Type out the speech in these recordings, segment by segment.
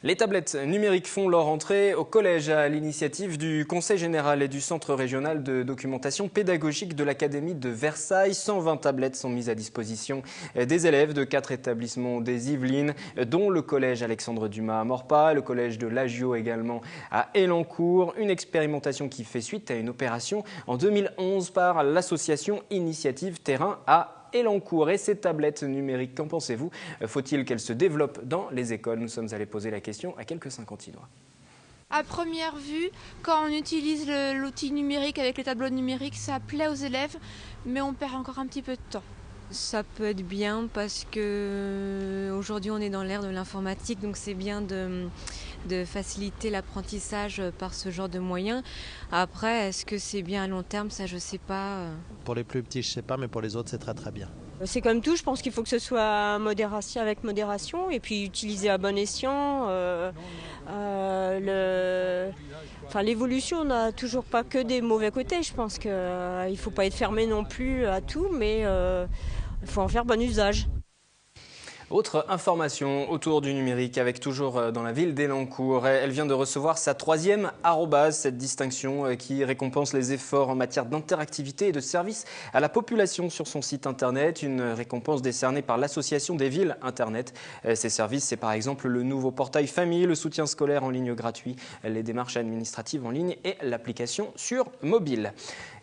Les tablettes numériques font leur entrée au collège à l'initiative du Conseil général et du Centre régional de documentation pédagogique de l'Académie de Versailles. 120 tablettes sont mises à disposition des élèves de 4 établissements des Yvelines, dont le collège Alexandre Dumas à Maurepas, le collège de l'Agio également à Elancourt. Une expérimentation qui fait suite à une opération en 2011 par l'association Initiative Terrain à Elancourt. Et ces tablettes numériques, qu'en pensez-vous? Faut-il qu'elles se développent dans les écoles? Nous sommes allés poser la question à quelques Saint-Quentinois. À première vue, quand on utilise l'outil numérique avec les tableaux numériques, ça plaît aux élèves, mais on perd encore un petit peu de temps. Ça peut être bien parce que aujourd'hui on est dans l'ère de l'informatique, donc c'est bien de faciliter l'apprentissage par ce genre de moyens. Après, est-ce que c'est bien à long terme? Ça, je sais pas. Pour les plus petits, je sais pas, mais pour les autres, c'est très très bien. C'est comme tout, je pense qu'il faut que ce soit avec modération et puis utilisé à bon escient. L'évolution n'a toujours pas que des mauvais côtés. Je pense qu'il ne faut pas être fermé non plus à tout, mais il faut en faire bon usage. Autre information autour du numérique avec toujours dans la ville d'Elancourt. Elle vient de recevoir sa 3e arrobase, cette distinction qui récompense les efforts en matière d'interactivité et de service à la population sur son site internet. Une récompense décernée par l'association des villes internet. Ces services, c'est par exemple le nouveau portail famille, le soutien scolaire en ligne gratuit, les démarches administratives en ligne et l'application sur mobile.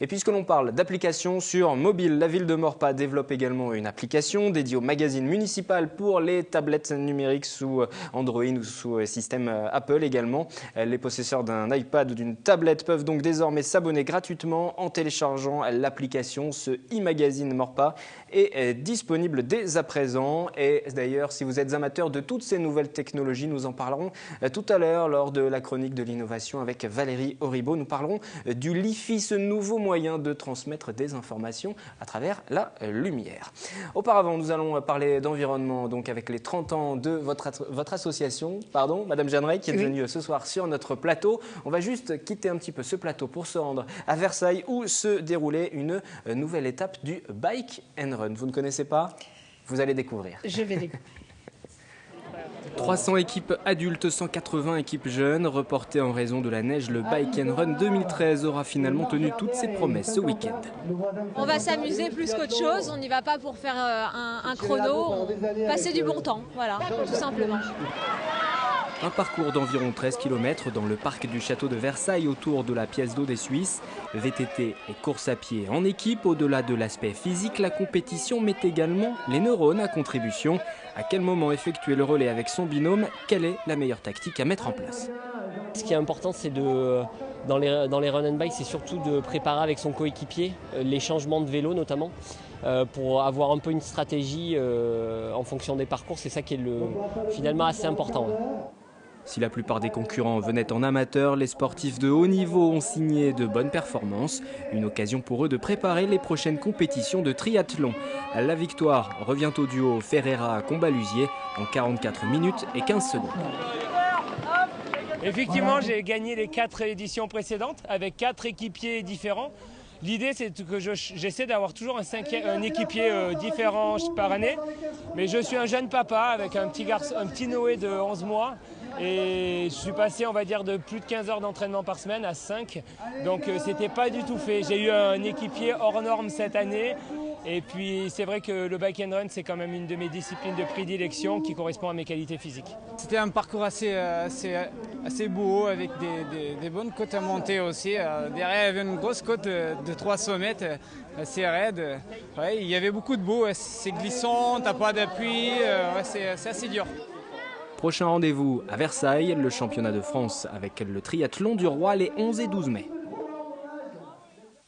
Et puisque l'on parle d'application sur mobile, la ville de Maurepas développe également une application dédiée au magazine municipal pour les tablettes numériques sous Android ou sous système Apple également. Les possesseurs d'un iPad ou d'une tablette peuvent donc désormais s'abonner gratuitement en téléchargeant l'application. Ce e-magazine Maurepas est disponible dès à présent. Et d'ailleurs, si vous êtes amateur de toutes ces nouvelles technologies, nous en parlerons tout à l'heure lors de la chronique de l'innovation avec Valérie Auribeau. Nous parlerons du Li-Fi, ce nouveau moyen de transmettre des informations à travers la lumière. Auparavant, nous allons parler d'environnement, donc avec les 30 ans de votre association, Madame Jeanneret, qui est venue ce soir sur notre plateau. On va juste quitter un petit peu ce plateau pour se rendre à Versailles où se déroulait une nouvelle étape du Bike and Run. Vous ne connaissez pas? Vous allez découvrir. Je vais découvrir. 300 équipes adultes, 180 équipes jeunes. Reportées en raison de la neige, le Bike and Run 2013 aura finalement tenu toutes ses promesses ce week-end. On va s'amuser plus qu'autre chose, on n'y va pas pour faire un chrono, passer du bon temps, voilà, tout simplement. Un parcours d'environ 13 km dans le parc du château de Versailles autour de la pièce d'eau des Suisses. VTT et course à pied en équipe. Au-delà de l'aspect physique, la compétition met également les neurones à contribution. À quel moment effectuer le relais avec son binôme? Quelle est la meilleure tactique à mettre en place? Ce qui est important, c'est dans les run and bike, c'est surtout de préparer avec son coéquipier les changements de vélo notamment. Pour avoir un peu une stratégie en fonction des parcours, c'est ça qui est finalement assez important. Si la plupart des concurrents venaient en amateur, les sportifs de haut niveau ont signé de bonnes performances. Une occasion pour eux de préparer les prochaines compétitions de triathlon. La victoire revient au duo Ferreira-Combalusier en 44 minutes et 15 secondes. Effectivement, j'ai gagné les 4 éditions précédentes avec 4 équipiers différents. L'idée, c'est que j'essaie d'avoir toujours un équipier différent par année. Mais je suis un jeune papa avec un petit Noé de 11 mois. Et je suis passé, on va dire, de plus de 15 heures d'entraînement par semaine à 5. Donc c'était pas du tout fait. J'ai eu un équipier hors norme cette année. Et puis c'est vrai que le bike and run, c'est quand même une de mes disciplines de prédilection qui correspond à mes qualités physiques. C'était un parcours assez beau avec des bonnes côtes à monter aussi. Derrière, il y avait une grosse côte de 300 mètres assez raide. Ouais, il y avait beaucoup de beau, c'est glissant, t'as pas d'appui, c'est assez dur. Prochain rendez-vous à Versailles, le championnat de France avec le triathlon du Roi les 11 et 12 mai.